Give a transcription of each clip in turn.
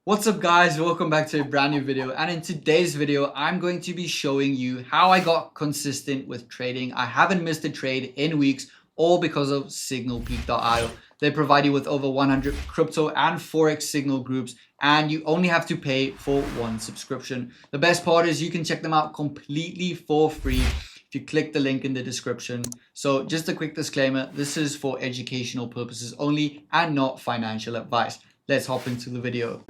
What's up guys, welcome back to a brand new video, and in today's video I'm going to be showing you how I got consistent with trading. I haven't missed a trade in weeks, all because of Signalpeak.io. They provide you with over 100 crypto and forex signal groups, and you only have to pay for one subscription. The best part is you can check them out completely for free if you click the link in the description. So just a quick disclaimer, this is for educational purposes only and not financial advice. Let's hop into the video.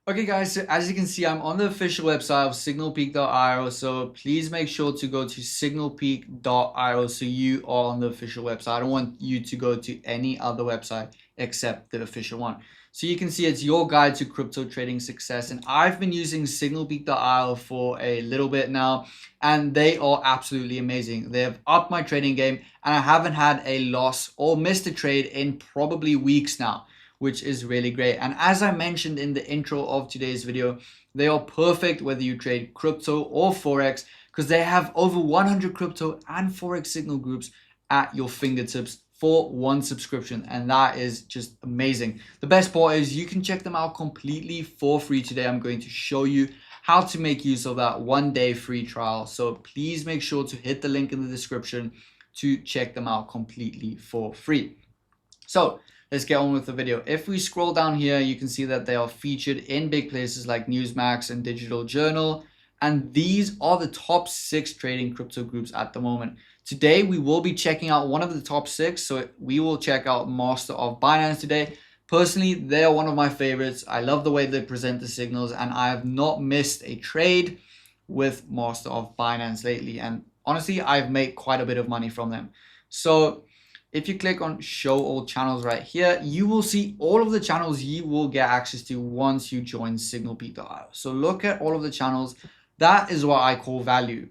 Okay guys, so as you can see, I'm on the official website of Signalpeak.io, so please make sure to go to Signalpeak.io so you are on the official website. I don't want you to go to any other website except the official one. So you can see it's your guide to crypto trading success, and I've been using Signalpeak.io for a little bit now, and they are absolutely amazing. They have upped my trading game, and I haven't had a loss or missed a trade in probably weeks now, which is really great. And as I mentioned in the intro of today's video, they are perfect whether you trade crypto or forex, because they have over 100 crypto and forex signal groups at your fingertips for one subscription, and that is just amazing. The best part is you can check them out completely for free. Today I'm going to show you how to make use of that 1-day free trial, so please make sure to hit the link in the description to check them out completely for free. So let's get on with the video. If we scroll down here, you can see that they are featured in big places like Newsmax and Digital Journal. And these are the top 6 trading crypto groups at the moment. Today, we will be checking out one of the top 6. So we will check out Master of Binance today. Personally, they are one of my favorites. I love the way they present the signals, and I have not missed a trade with Master of Binance lately. And honestly, I've made quite a bit of money from them. So if you click on show all channels right here, you will see all of the channels you will get access to once you join Signalpeak.io. So look at all of the channels. That is what I call value.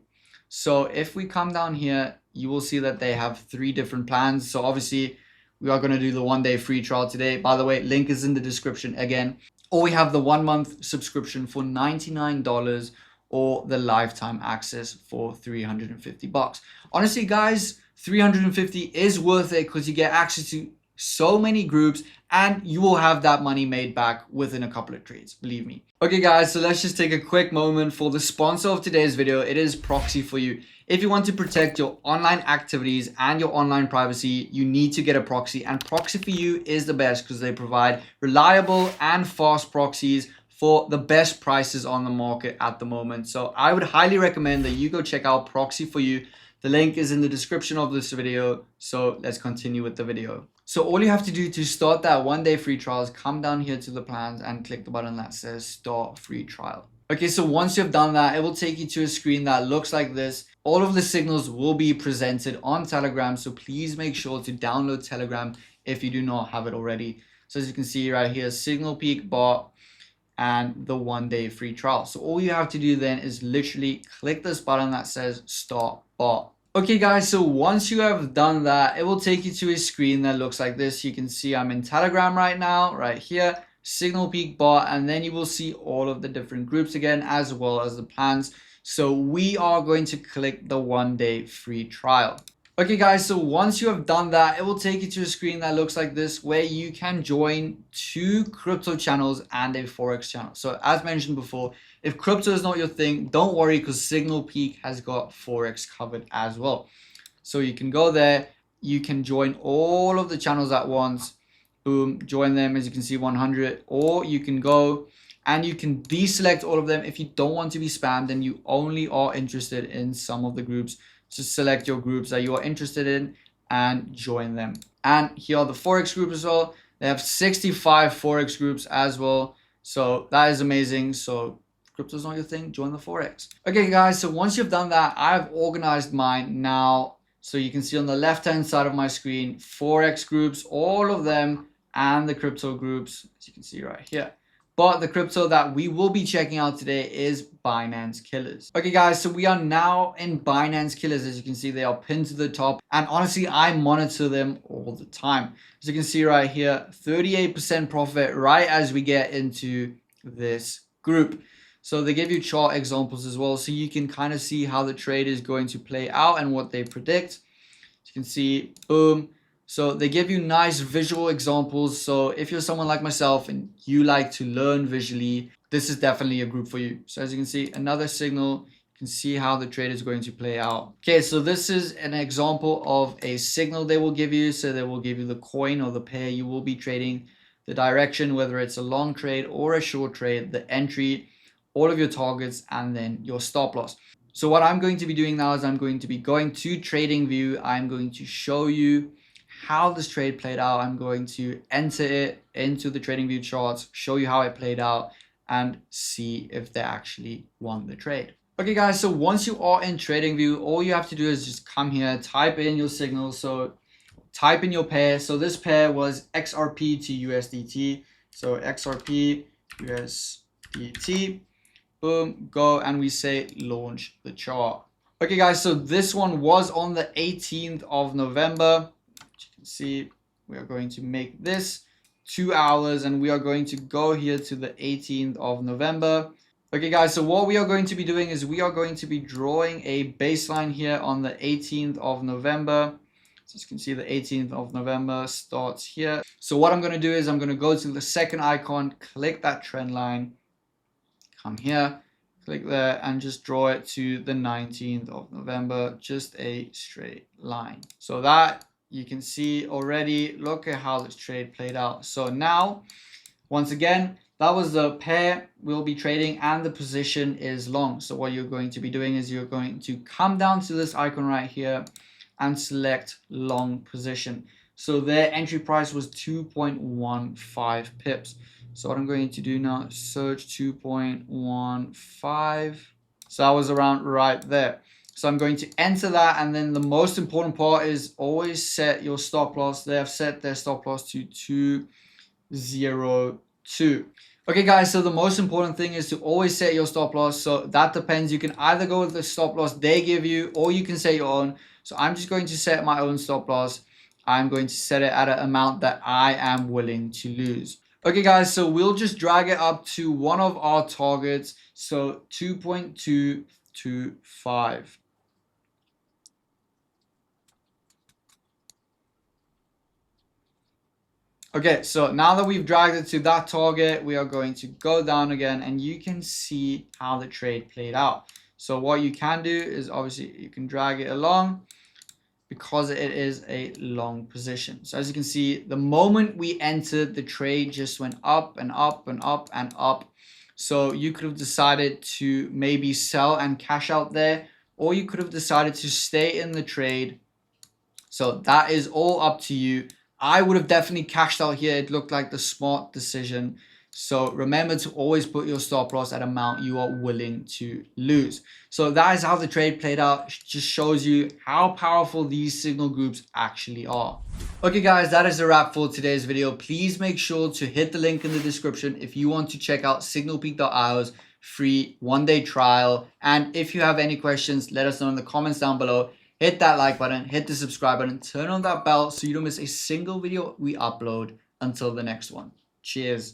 So if we come down here, you will see that they have 3 different plans. So obviously we are going to do the 1-day free trial today. By the way, link is in the description again. Or we have the 1-month subscription for $99 or the lifetime access for $350. Honestly, guys, $350 is worth it because you get access to so many groups and you will have that money made back within a couple of trades, believe me. Okay guys, so let's just take a quick moment for the sponsor of today's video. It is Proxy for You. If you want to protect your online activities and your online privacy, you need to get a proxy, and Proxy for You is the best because they provide reliable and fast proxies for the best prices on the market at the moment. So I would highly recommend that you go check out Proxy for You. The link is in the description of this video. So let's continue with the video. So all you have to do to start that 1-day free trial is come down here to the plans and click the button that says start free trial. Okay, so once you've done that, it will take you to a screen that looks like this. All of the signals will be presented on Telegram, so please make sure to download Telegram if you do not have it already. So as you can see right here, Signalpeak bot and the 1-day free trial. So all you have to do then is literally click this button that says start bot. Okay guys, so once you have done that, it will take you to a screen that looks like this. You can see I'm in Telegram right now, right here, Signalpeak bot, and then you will see all of the different groups again, as well as the plans. So we are going to click the 1-day free trial. Okay guys, so once you have done that, it will take you to a screen that looks like this, where you can join 2 crypto channels and a forex channel. So as mentioned before, if crypto is not your thing, don't worry, because Signalpeak has got forex covered as well. So you can go there, you can join all of the channels at once, boom, join them. As you can see, 100, or you can go and you can deselect all of them if you don't want to be spammed and you only are interested in some of the groups. Just select your groups that you are interested in and join them. And here are the forex groups as well. They have 65 forex groups as well. So that is amazing. So if crypto's not your thing, join the forex. Okay guys, so once you've done that, I've organized mine now. So you can see on the left-hand side of my screen, forex groups, all of them, and the crypto groups, as you can see right here. But the crypto that we will be checking out today is Binance Killers. Okay guys, so we are now in Binance Killers. As you can see, they are pinned to the top. And honestly, I monitor them all the time. As you can see right here, 38% profit right as we get into this group. So they give you chart examples as well, so you can kind of see how the trade is going to play out and what they predict. As you can see, boom. So they give you nice visual examples. So if you're someone like myself and you like to learn visually, this is definitely a group for you. So as you can see, another signal, you can see how the trade is going to play out. Okay, so this is an example of a signal they will give you. So they will give you the coin or the pair you will be trading, the direction, whether it's a long trade or a short trade, the entry, all of your targets, and then your stop loss. So what I'm going to be doing now is I'm going to be going to TradingView. I'm going to show you how this trade played out. I'm going to enter it into the TradingView charts, show you how it played out, and see if they actually won the trade. Okay guys, so once you are in TradingView, all you have to do is just come here, type in your signal. So type in your pair. So this pair was XRP to USDT. So XRP USDT. Boom, go, and we say launch the chart. Okay guys, so this one was on the 18th of November. As you can see, we are going to make this 2 hours and we are going to go here to the 18th of November. Okay guys, so what we are going to be doing is we are going to be drawing a baseline here on the 18th of November. So you can see the 18th of November starts here. So what I'm going to do is I'm going to go to the second icon, click that trend line, come here, click there, and just draw it to the 19th of November, just a straight line. So that you can see already, look at how this trade played out. So now, once again, that was the pair we'll be trading and the position is long. So what you're going to be doing is you're going to come down to this icon right here and select long position. So their entry price was 2.15 pips. So what I'm going to do now is search 2.15. So that was around right there. So I'm going to enter that, and then the most important part is always set your stop loss. They have set their stop loss to 202. Okay guys, so the most important thing is to always set your stop loss. So that depends. You can either go with the stop loss they give you, or you can set your own. So I'm just going to set my own stop loss. I'm going to set it at an amount that I am willing to lose. Okay guys, so we'll just drag it up to one of our targets. So 2.225. Okay, so now that we've dragged it to that target, we are going to go down again and you can see how the trade played out. So what you can do is obviously you can drag it along because it is a long position. So as you can see, the moment we entered, the trade just went up and up and up and up. So you could have decided to maybe sell and cash out there, or you could have decided to stay in the trade. So that is all up to you. I would have definitely cashed out here. It looked like the smart decision. So remember to always put your stop loss at an amount you are willing to lose. So that is how the trade played out. It just shows you how powerful these signal groups actually are. Okay guys, that is a wrap for today's video. Please make sure to hit the link in the description if you want to check out Signalpeak.io's free one-day trial. And if you have any questions, let us know in the comments down below. Hit that like button, hit the subscribe button, turn on that bell so you don't miss a single video we upload. Until the next one. Cheers.